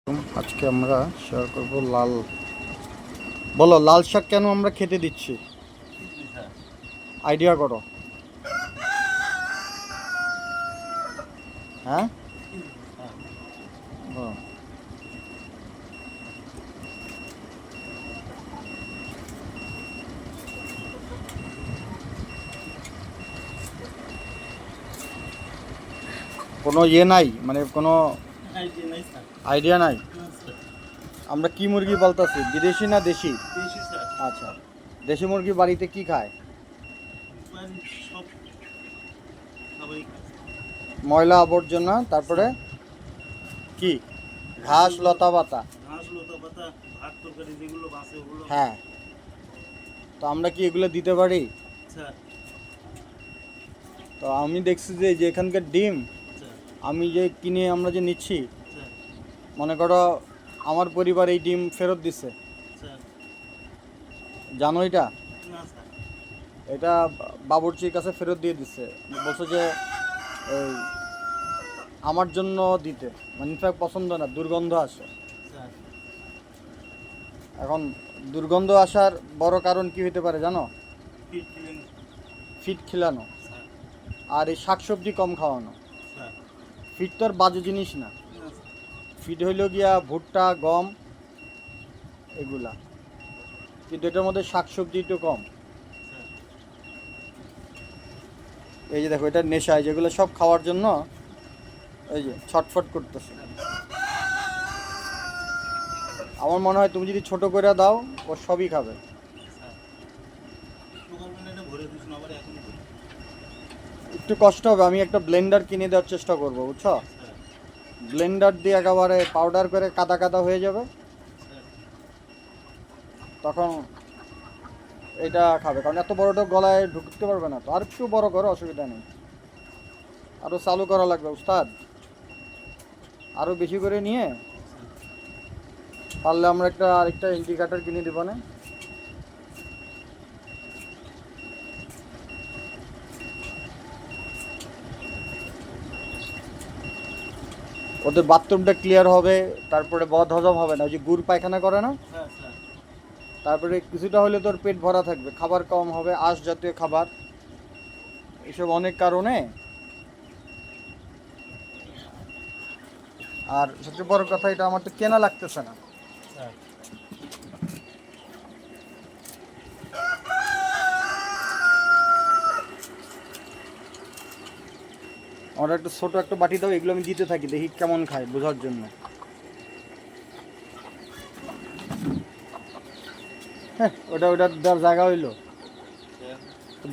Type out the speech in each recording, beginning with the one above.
আজকে আমরা শেয়ার করব বলো লাল শাক কেন আমরা খেতে দিচ্ছি, আইডিয়া করো। হ্যাঁ ও, কোনো ইয়ে নাই, মানে কোনো আইডিয়া নাই। আমরা কি মুরগি পালতাছি, বিদেশি না দেশি? আচ্ছা, দেশি মুরগি বাড়িতে কি খায়? ময়লা আবর্জনা, তারপরে কি ঘাস লতা পাতা। হ্যাঁ, তো আমরা কি এগুলো দিতে পারি? তো আমি দেখছি যে এখানকার ডিম আমি যে কিনে আমরা যে নিচ্ছি, মনে করো আমার পরিবার এই ডিম ফেরত দিচ্ছে, জানো এটা? এটা বাবুর্চির কাছে ফেরত দিয়ে দিচ্ছে, বলছে যে এই আমার জন্য দিতে, মানে ইনফ্যাক্ট পছন্দ না, দুর্গন্ধ আসে। এখন দুর্গন্ধ আসার বড় কারণ কি হতে পারে জানো? ফিট খিলানো আর এই শাকসবজি কম খাওয়ানো। ফিট তো আর বাজে জিনিস না, ফিট হইল গিয়া ভুট্টা গম এগুলা, কিন্তু এটার মধ্যে শাকসবজি একটু কম। এই যে দেখো, এটা নেশায় যেগুলো সব খাওয়ার জন্য এই যে ছটফট করতেছে। আমার মনে হয় তুমি যদি ছোট করে দাও ও সবই খাবে। একটু কষ্ট হবে, আমি একটা ব্লেন্ডার কিনে দেওয়ার চেষ্টা করবো, বুঝছো? ব্লেন্ডার দিয়ে একেবারে পাউডার করে কাদা কাদা হয়ে যাবে, তখন এটা খাবে। কারণ এত বড়টা গলায় ঢুকতে পারবে না, তো আর একটু বড় করো, অসুবিধা নেই। আরও চালু করা লাগবে উস্তাদ, আরও বেশি করে নিয়ে পারলে আমরা আরেকটা ইন্ডিকেটার কিনে দেবো না? ওদের বাথরুমটা ক্লিয়ার হবে, তারপরে বদ হজম হবে না, ওই যে গুড় পায়খানা করে না, তারপরে কিছুটা হলে তোর পেট ভরা থাকবে, খাবার কম হবে, আঁশ জাতীয় খাবার, এসব অনেক কারণে। আর সবচেয়ে বড় কথা, এটা আমার তো কেনা লাগতেছে না। আমার একটা ছোট একটা বাটি দাও, এগুলো আমি দিতে থাকি, দেখি কেমন খায় বোঝার জন্য। হ্যাঁ, ওটা দেওয়ার জায়গা হইলো,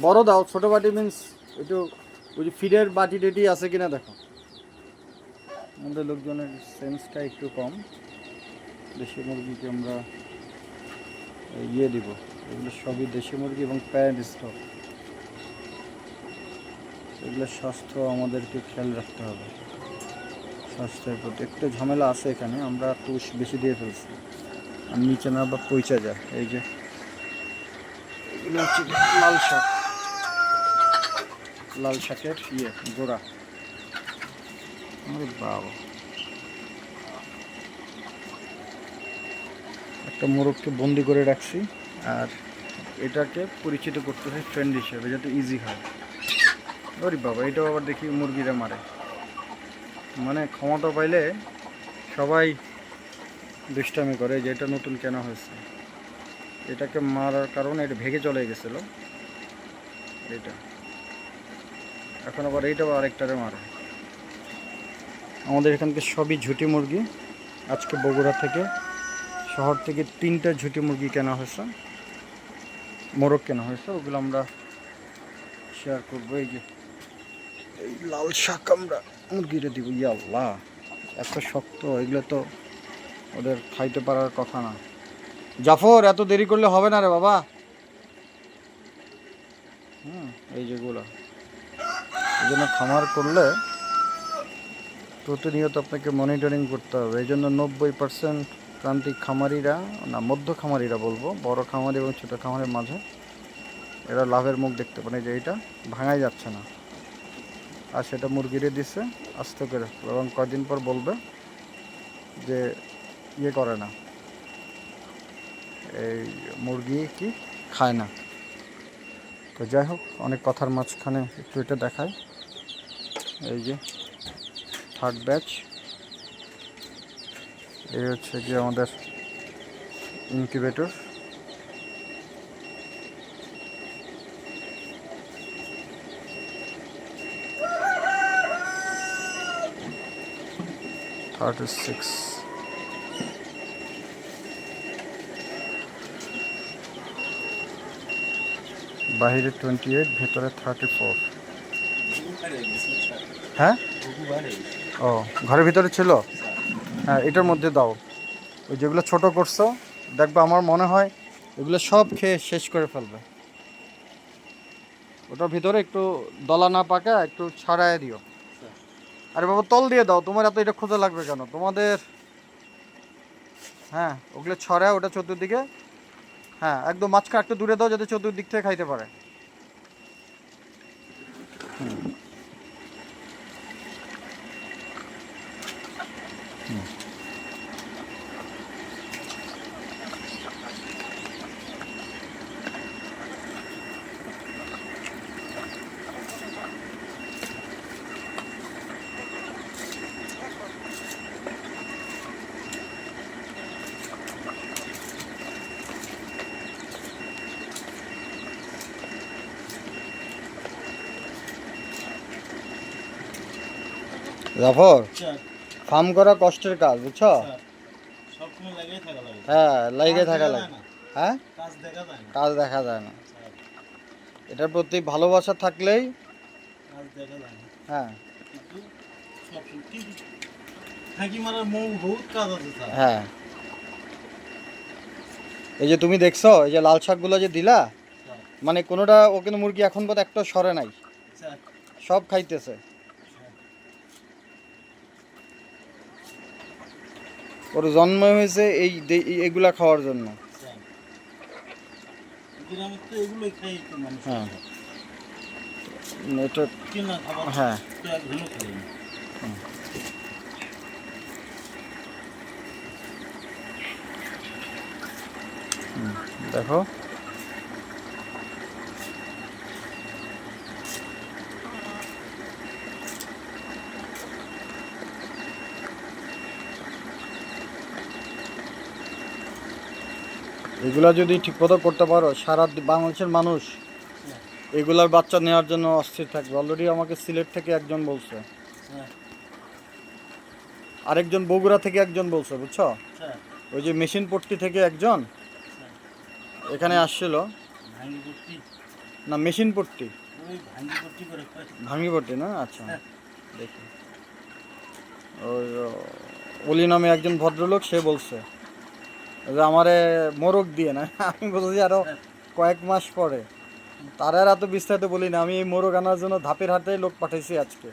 বড় দাও। ছোট বাটি মিন্স একটু ওই যে ফিডের বাটি টেটি আছে কিনা দেখো। আমাদের লোকজনের সেন্সটা একটু কম। দেশি মুরগিকে আমরা ইয়ে দিব, এগুলো সবই দেশি মুরগি এবং প্যারেন্ট স্টক। এগুলোর স্বাস্থ্য আমাদেরকে খেয়াল রাখতে হবে, স্বাস্থ্যের প্রতি একটু ঝামেলা আছে এখানে, আমরা তুষ বেশি দিয়ে ফেলছি, আর নিচে না বা পইচা যায়। এই যে এগুলো হচ্ছে লাল শাক, লাল শাকের গোড়া। আরে বাবা, একটা মোরগকে বন্দি করে রাখছি, আর এটাকে পরিচিত করতে হয় ফ্রেন্ড হিসেবে, যাতে ইজি হয়। ওরে বাবা, এটাও আবার দেখি মুরগিরা মারে, মানে ক্ষমতা পাইলে সবাই দুষ্টামি করে। যে এটা নতুন কেনা হয়েছে, এটাকে মারার কারণে এটা ভেঙে চলে গেছিলো, এটা এখন আবার এইটাও আরেকটারে মারে। আমাদের এখানকার সবই ঝুটি মুরগি। আজকে বগুড়া থেকে, শহর থেকে 3টা ঝুটি মুরগি কেনা হয়েছে, মোরগ কেনা হয়েছে, ওগুলো আমরা শেয়ার করবো। এই যে এই লাল শাক আমরা মুরগিরে দিব। ইয়া আল্লাহ, এত শক্ত, এগুলো তো ওদের খাইতে পারার কথা না। জাফর, এত দেরি করলে হবে না রে বাবা। এই যেগুলো, এই জন্য খামার করলে প্রতিনিয়ত আপনাকে মনিটরিং করতে হবে। এই জন্য 90% প্রান্তিক খামারিরা, না মধ্য খামারিরা বলবো, বড় খামারি এবং ছোটো খামারের মাঝে এরা লাভের মুখ দেখতে পারে, যে এটা ভাঙাই যাচ্ছে না, আর সেটা মুরগিরে দিচ্ছে আস্তে করে, এবং কয়দিন পর বলবে যে ইয়ে করে না, এই মুরগি কি খায় না। তো যাই হোক, অনেক কথার মাঝখানে একটু এটা দেখায়। এই যে থার্ড ব্যাচ, এই হচ্ছে যে আমাদের ইনকিউবেটর। থার্টি সিক্স, বাহিরে 28, ভেতরে 34। হ্যাঁ, ও ঘরের ভিতরে ছিল। হ্যাঁ, এটার মধ্যে দাও। ওই যেগুলো ছোট করছো, দেখবে আমার মনে হয় এগুলো সব খেয়ে শেষ করে ফেলবে। ওটার ভিতরে একটু দলা না পাকা একটু ছড়ায় দিও। আরে বাবা, তল দিয়ে দাও, তোমার এত এটা খোঁজা লাগবে কেন তোমাদের? হ্যাঁ, ওগুলো ছড়ায় ওটা চতুর্দিকে। হ্যাঁ, একদম মাঝখানে একটু দূরে দাও যাতে চতুর্দিক থেকে খাইতে পারে। জাফর, ফার্ম করা কষ্টের কাজ, বুঝছো? হ্যাঁ, লাগিয়ে থাকা লাগে। হ্যাঁ, কাজ দেখা যায় না। এটার প্রতি ভালোবাসা থাকলেই হ্যাঁ হ্যাঁ। এই যে তুমি দেখছো এই যে লাল শাকগুলো যে দিলা, মানে কোনোটা ও কিন্তু মুরগি এখন বোধ একটা সরে নাই, সব খাইতেছে। ওর জন্ম হয়েছে এইগুলা খাওয়ার জন্য। হ্যাঁ, এটা হ্যাঁ দেখো, এগুলা যদি ঠিকমতো করতে পারো, সারা বাংলাদেশের মানুষ এগুলার বাচ্চা নেওয়ার জন্য অস্থির থাকবে। অলরেডি আমাকে সিলেট থেকে একজন বলছে, আরেকজন বগুড়া থেকে একজন বলছে, বুঝছো? ওই যে মেশিন পট্টি থেকে একজন এখানে আসছিল। না, মেশিন পট্টি, ভাঙ্গি পট্টি না? আচ্ছা, দেখি। ওই অলি নামে একজন ভদ্রলোক, সে বলছে যে আমারে মোরগ দিয়ে না। আমি বলছি আরো কয়েক মাস পরে। তার আর এত বিস্তারিত বলি না, আমি এই মোরগ আনার জন্য ধাপের হাতে লোক পাঠাইছি আজকে।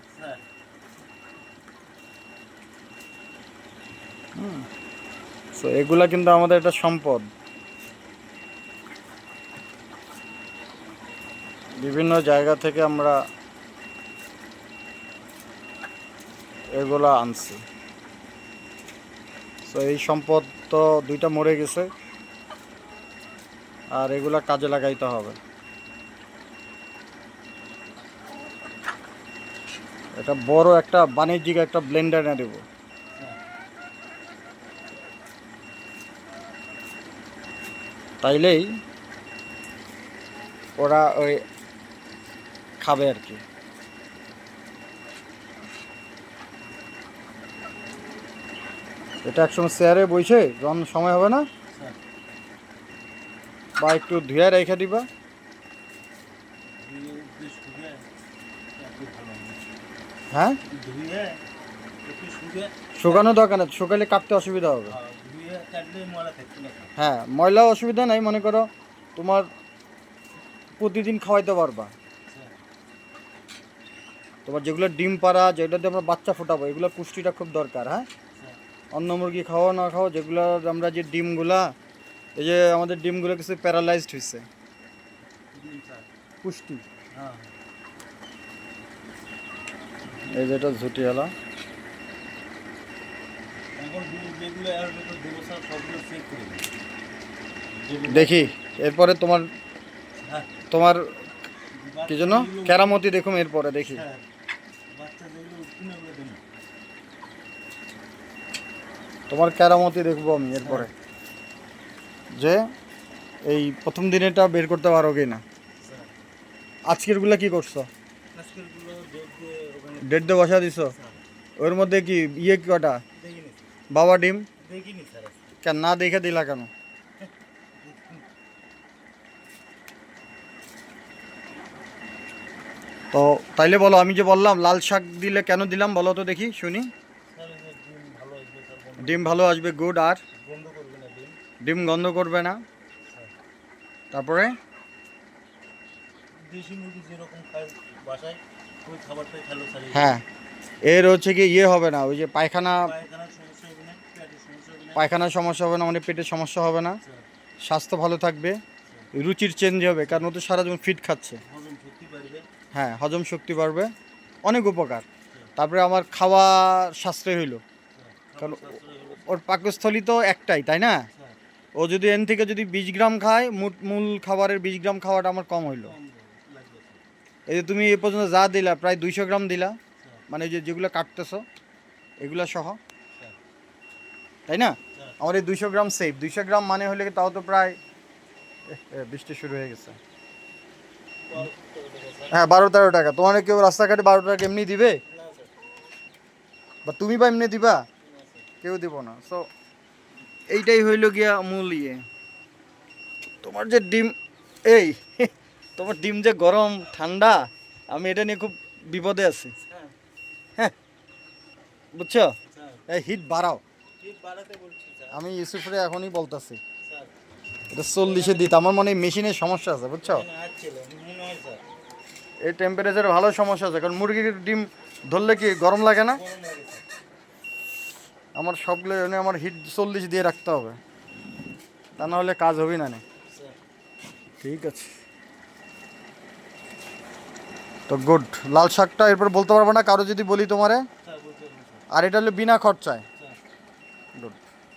তো এগুলা কিন্তু আমাদের একটা সম্পদ। বিভিন্ন জায়গা থেকে আমরা এগুলা আনছি। তো এই সম্পদ তো দুইটা মরে গেছে, আর এগুলা কাজে লাগাইতে হবে। এটা বড় একটা বাণিজ্যিক একটা ব্লেন্ডার এনে দেবো, তাইলেই ওরা ওই খাবে আর কি। এটা একসময় চেয়ারে বসে যখন সময় হবে না, বা একটু ধুয়ে রেখে দিবা। হ্যাঁ, শুকানো দরকার না, শুকালে কাটতে অসুবিধা হবে। হ্যাঁ, ময়লা অসুবিধা নাই, মনে করো তোমার প্রতিদিন খাওয়াইতে পারবা। তোমার যেগুলো ডিম পাড়া, যেগুলোতে আমরা বাচ্চা ফোটাবো, এগুলো পুষ্টিটা খুব দরকার। হ্যাঁ, অন্য মুরগি খাওয়া না খাও, যেগুলো আমরা যে ডিমগুলা, এই যে আমাদের ডিমগুলো কিছু প্যারালাইজড হয়েছে, পুষ্টি। এই যেটা ঝুটিওয়ালা, এখন যেগুলো আসবে তো দেবো স্যার, সবগুলো চেক করে দেবো। যেগুলো- দেখি এরপরে তোমার হ্যাঁ, তোমার কি বাচ্চা জন্য যেগুলো- কেরামতি দেখুম এরপরে দেখি। হ্যাঁ, বাচ্চা যেগুলো উঠবে না ওগুলো দেবো। তোমার কেরামতি দেখবো আমি এরপরে, যে এই প্রথম দিনেটা বের করতে পারো কি না। স্যার আজকেরগুলা কি করছো? আজকেরগুলো ডেট দিয়ে ওখানে ডেট দিয়ে বসা দিছো? স্যার ওর মধ্যে কি ইয়ে কটা? দেখিনি বাবা ডিম দেখিনি স্যার আজকে। কেন না দেখে দিলা কেন? তো তাইলে বলো, আমি যে বললাম লাল শাক দিলে কেন দিলাম বলো তো দেখি শুনি। স্যার এই যে ডিম ভালো আসবে স্যার, ডিম ভালো আসবে, গুড। আর গন্ধ করবে না ডিম। ডিম গন্ধ করবে না। স্যার তারপরে দেশি মুরগি যেরকম খায় বাসায় ওই খাবারটাই খেলো স্যার। হ্যাঁ, এর হচ্ছে কি ইয়ে হবে না, ওই যে পায়খানা, পায়খানার সমস্যা হবে না, পেটের সমস্যা হবে না পায়খানার সমস্যা হবে না, মানে পেটের সমস্যা হবে না, স্যার। স্বাস্থ্য ভালো থাকবে, রুচির চেঞ্জ হবে, কারণ ও তো সারা জীবন ফিট খাচ্ছে। হজম শক্তি বাড়বে। হ্যাঁ, হজম শক্তি বাড়বে, অনেক উপকার। তারপরে আমার খাওয়া সাশ্রয় হইলো, কারণ ওর পাকস্থলী তো একটাই, তাই না? ও যদি এন থেকে যদি 20 গ্রাম খায়, মূল খাবারের 20 গ্রাম খাওয়াটা আমার কম হইলো। এই যে তুমি এ পর্যন্ত যা দিলা প্রায় 200 গ্রাম দিলা, মানে যে যেগুলো কাটতেছো এগুলো সহ, তাই না? আমার এই 200 গ্রাম সেফ। 200 গ্রাম মানে হলে কি, তাও তো প্রায় বৃষ্টি শুরু হয়ে গেছে। হ্যাঁ, 12-13 টাকা। তোমার কেউ রাস্তাঘাটে 12 টাকা এমনি দিবে? বা তুমি বা এমনি দিবা? কেউ দিব না। সো এইটাই হইল গিয়া মূল ইয়ে। তোমার যে ডিম, এই তোমার ডিম যে গরম ঠান্ডা, আমি এটা নিয়ে খুব বিপদে আছি। হ্যাঁ, বুঝছো? এই হিট বাড়াও। আমি ইউসুফরে এখনই বলতেছি এটা 40-এ দিতে। আমার মনে হয় মেশিনের সমস্যা আছে, বুঝছো? এই টেম্পারেচারে ভালো সমস্যা আছে, কারণ মুরগির ডিম ধরলে কি গরম লাগে না? আমার সবগুলো আমার হিট 40 দিয়ে রাখতে হবে, তা না হলে কাজ হবে না। ঠিক আছে, তো গুড। লাল শাকটা এরপর বলতে পারবো না কারো যদি বলি তোমারে। আর এটা হলো বিনা খরচায়। গুড।